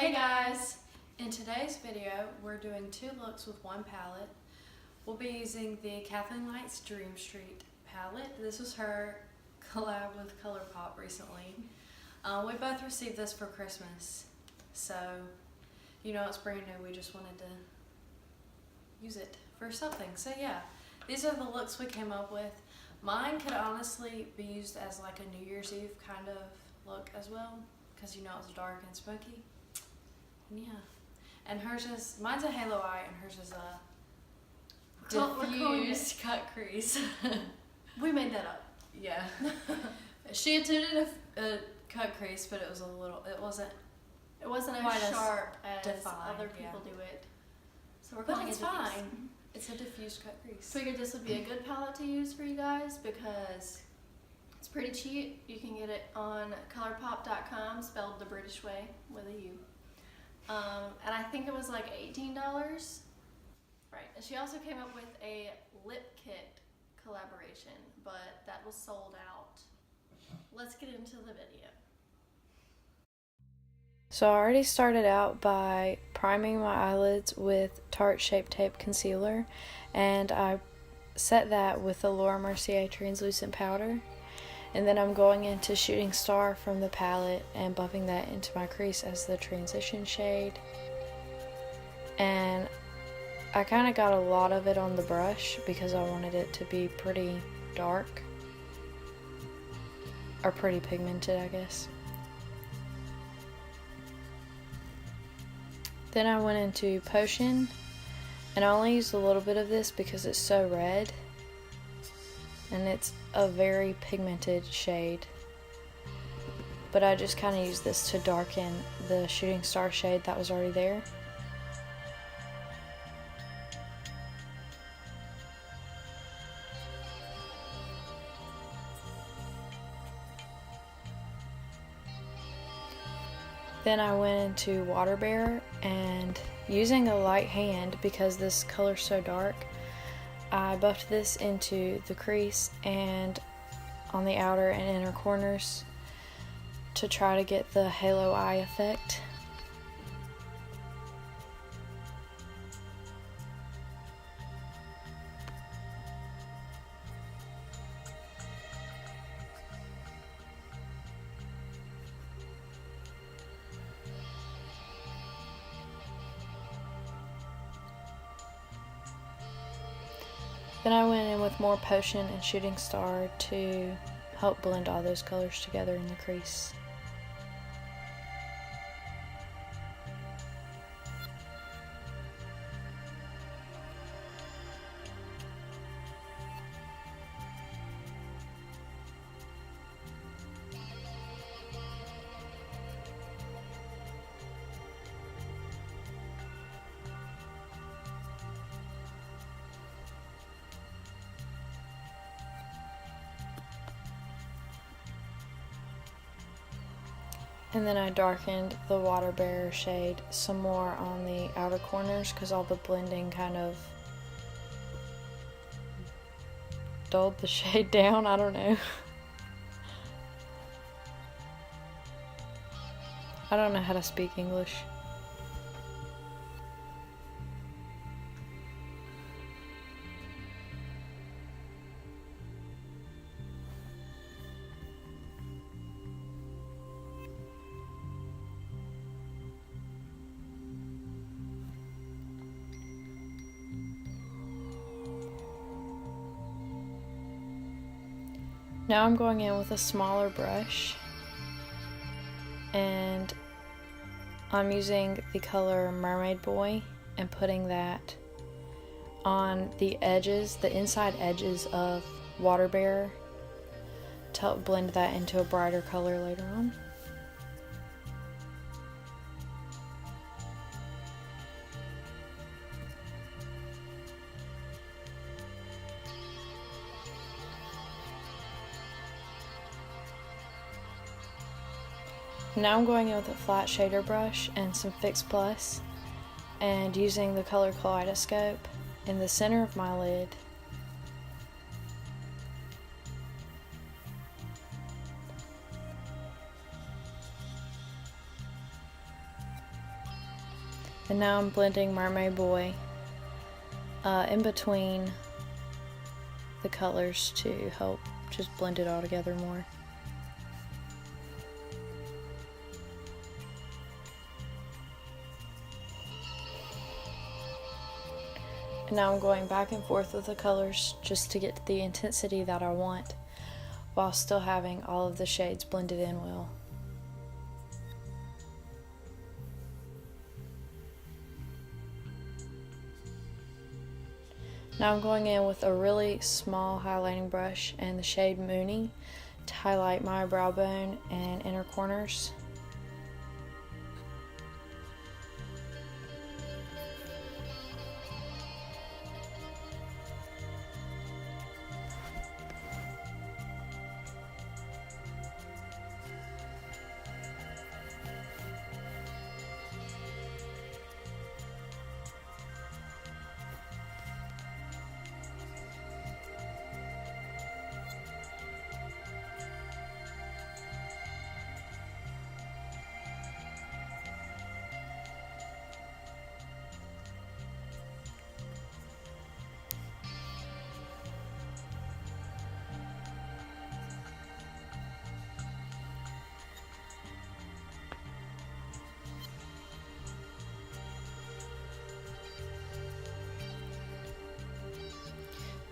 Hey guys! In today's video, we're doing 2 looks with 1 palette. We'll be using the Kathleen Lights Dream Street palette. This was her collab with ColourPop recently. We both received this for Christmas, so you know it's brand new. We just wanted to use it for something. So yeah, these are the looks we came up with. Mine could honestly be used as like a New Year's Eve kind of look as well, because you know it's dark and smoky. And yeah, and hers is, mine's a halo eye and hers is a diffused cut crease. We made that up. Yeah. She attempted a cut crease, but it was a little, it wasn't as sharp as defined, other people do it. So we're but calling it's it diffuse. fine. It's a diffused cut crease. Figured this would be a good palette to use for you guys because it's pretty cheap. You can get it on colourpop.com, spelled the British way with a U. And I think it was like $18. Right. And she also came up with a lip kit collaboration, but that was sold out. Let's get into the video. So I already started out by priming my eyelids with Tarte Shape Tape Concealer, and I set that with the Laura Mercier Translucent Powder. And then I'm going into Shooting Star from the palette and buffing that into my crease as the transition shade. And I kind of got a lot of it on the brush because I wanted it to be pretty dark. Or pretty pigmented, I guess. Then I went into Potion, and I only used a little bit of this because it's so red. And it's a very pigmented shade. But I just kind of used this to darken the Shooting Star shade that was already there. Then I went into Water Bearer, and using a light hand because this color's so dark, I buffed this into the crease and on the outer and inner corners to try to get the halo eye effect. Then I went in with more Potion and Shooting Star to help blend all those colors together in the crease. And then I darkened the Water Bearer shade some more on the outer corners because all the blending kind of dulled the shade down. I don't know. I don't know how to speak English. Now I'm going in with a smaller brush, and I'm using the color Mermaid Boy and putting that on the edges, the inside edges of Water Bearer to help blend that into a brighter color later on. Now I'm going in with a flat shader brush and some Fix Plus and using the color Kaleidoscope in the center of my lid. And now I'm blending Mermaid Boy in between the colors to help just blend it all together more. And now I'm going back and forth with the colors just to get the intensity that I want while still having all of the shades blended in well. Now I'm going in with a really small highlighting brush and the shade Moony to highlight my brow bone and inner corners.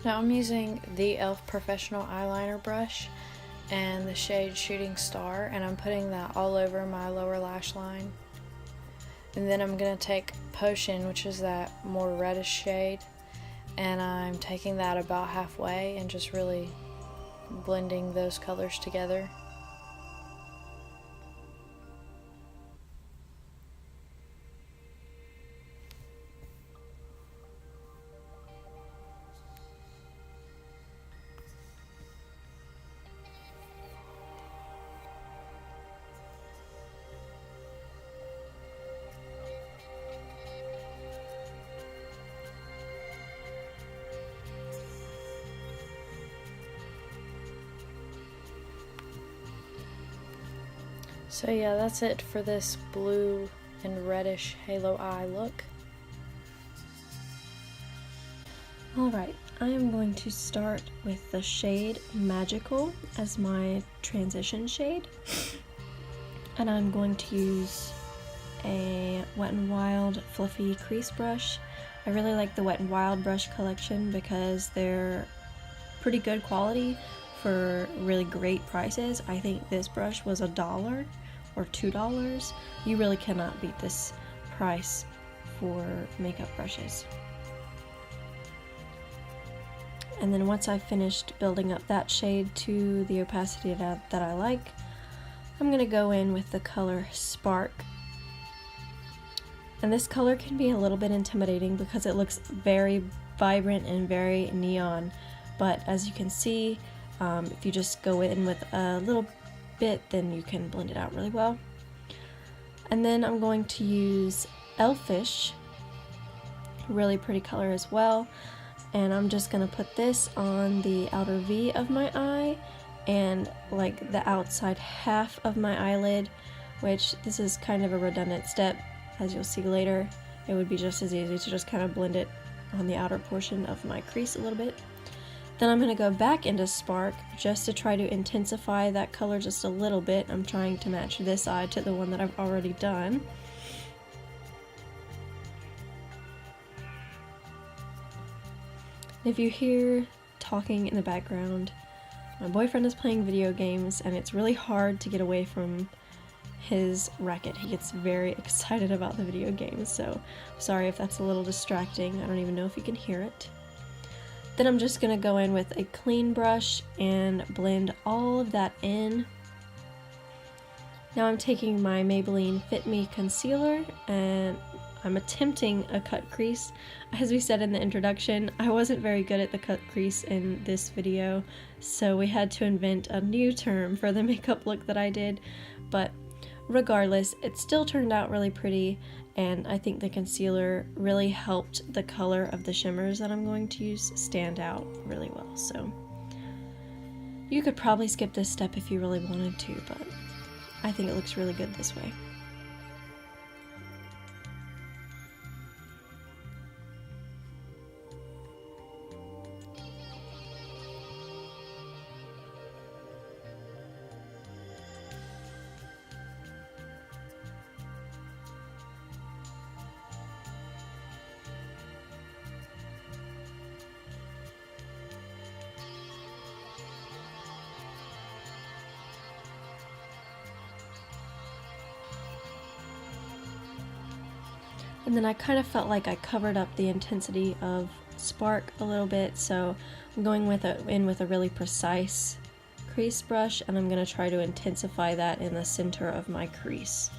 Now I'm using the e.l.f. Professional Eyeliner brush and the shade Shooting Star, and I'm putting that all over my lower lash line. And then I'm going to take Potion, which is that more reddish shade, and I'm taking that about halfway and just really blending those colors together. So yeah, that's it for this blue and reddish halo eye look. Alright, I am going to start with the shade Magical as my transition shade. And I'm going to use a Wet n Wild fluffy crease brush. I really like the Wet n Wild brush collection because they're pretty good quality for really great prices. I think this brush was $1 or $2. You really cannot beat this price for makeup brushes. And then once I've finished building up that shade to the opacity that I like, I'm going to go in with the color Spark. And this color can be a little bit intimidating because it looks very vibrant and very neon, but as you can see, if you just go in with a little bit, then you can blend it out really well. And then I'm going to use Elfish, really pretty color as well, and I'm just going to put this on the outer V of my eye and like the outside half of my eyelid, which this is kind of a redundant step. As you'll see later, it would be just as easy to just kind of blend it on the outer portion of my crease a little bit. Then I'm going to go back into Spark just to try to intensify that color just a little bit. I'm trying to match this eye to the one that I've already done. If you hear talking in the background, my boyfriend is playing video games and it's really hard to get away from his racket. He gets very excited about the video games, so sorry if that's a little distracting. I don't even know if you can hear it. Then I'm just going to go in with a clean brush and blend all of that in. Now I'm taking my Maybelline Fit Me concealer and I'm attempting a cut crease. As we said in the introduction, I wasn't very good at the cut crease in this video, so we had to invent a new term for the makeup look that I did, but regardless, it still turned out really pretty, and I think the concealer really helped the color of the shimmers that I'm going to use stand out really well. So you could probably skip this step if you really wanted to, but I think it looks really good this way. And then I kind of felt like I covered up the intensity of Spark a little bit, so I'm going in with a really precise crease brush, and I'm going to try to intensify that in the center of my crease.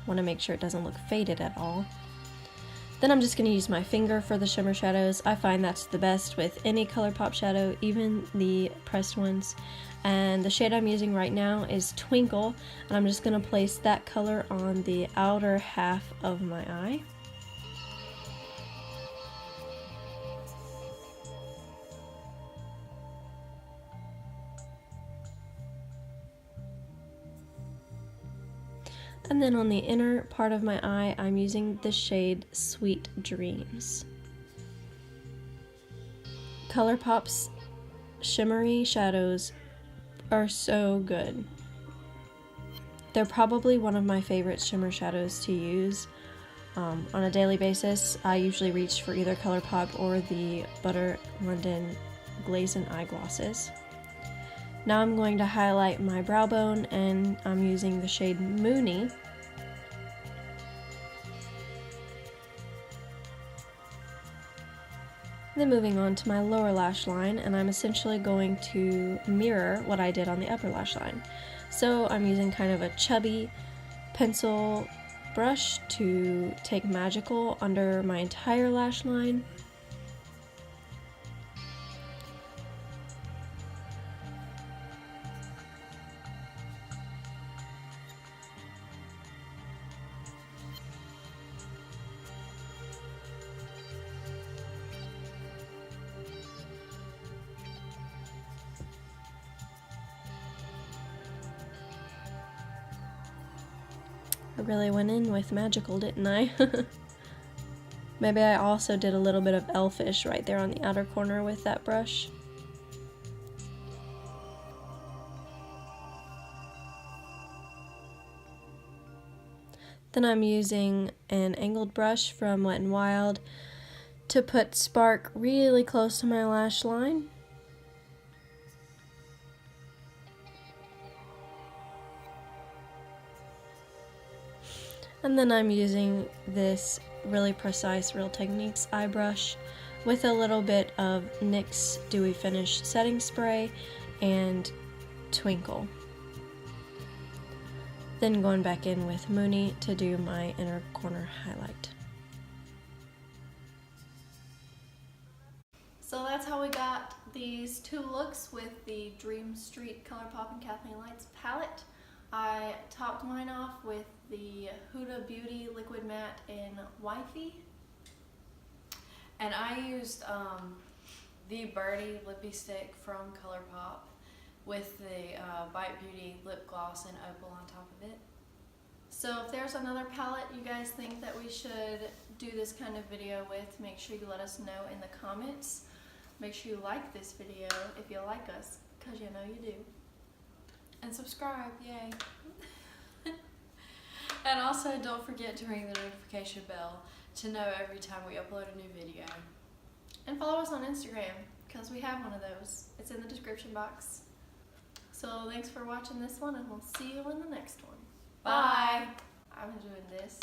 Want to make sure it doesn't look faded at all. Then I'm just going to use my finger for the shimmer shadows. I find that's the best with any ColourPop shadow, even the pressed ones. And the shade I'm using right now is Twinkle, and I'm just going to place that color on the outer half of my eye. And then on the inner part of my eye, I'm using the shade Sweet Dreams. ColourPop's shimmery shadows are so good. They're probably one of my favorite shimmer shadows to use on a daily basis. I usually reach for either ColourPop or the Butter London Glaze and Eye Glosses. Now I'm going to highlight my brow bone, and I'm using the shade Moony. Then moving on to my lower lash line, and I'm essentially going to mirror what I did on the upper lash line. So I'm using kind of a chubby pencil brush to take Magical under my entire lash line. I really went in with Magical, didn't I? Maybe I also did a little bit of Elfish right there on the outer corner with that brush. Then I'm using an angled brush from Wet n Wild to put Spark really close to my lash line. And then I'm using this really precise Real Techniques eye brush with a little bit of NYX Dewy Finish setting spray and Twinkle. Then going back in with Moony to do my inner corner highlight. So that's how we got these two looks with the Dream Street ColourPop and Kathleen Lights palette. I topped mine off with the Huda Beauty Liquid Matte in Wifey. And I used the Birdie Lippy Stick from ColourPop with the Bite Beauty Lip Gloss and Opal on top of it. So if there's another palette you guys think that we should do this kind of video with, make sure you let us know in the comments. Make sure you like this video if you like us, because you know you do. And subscribe, yay. And also don't forget to ring the notification bell to know every time we upload a new video. And follow us on Instagram, because we have one of those. It's in the description box. So thanks for watching this one, and we'll see you in the next one. Bye. I'm doing this.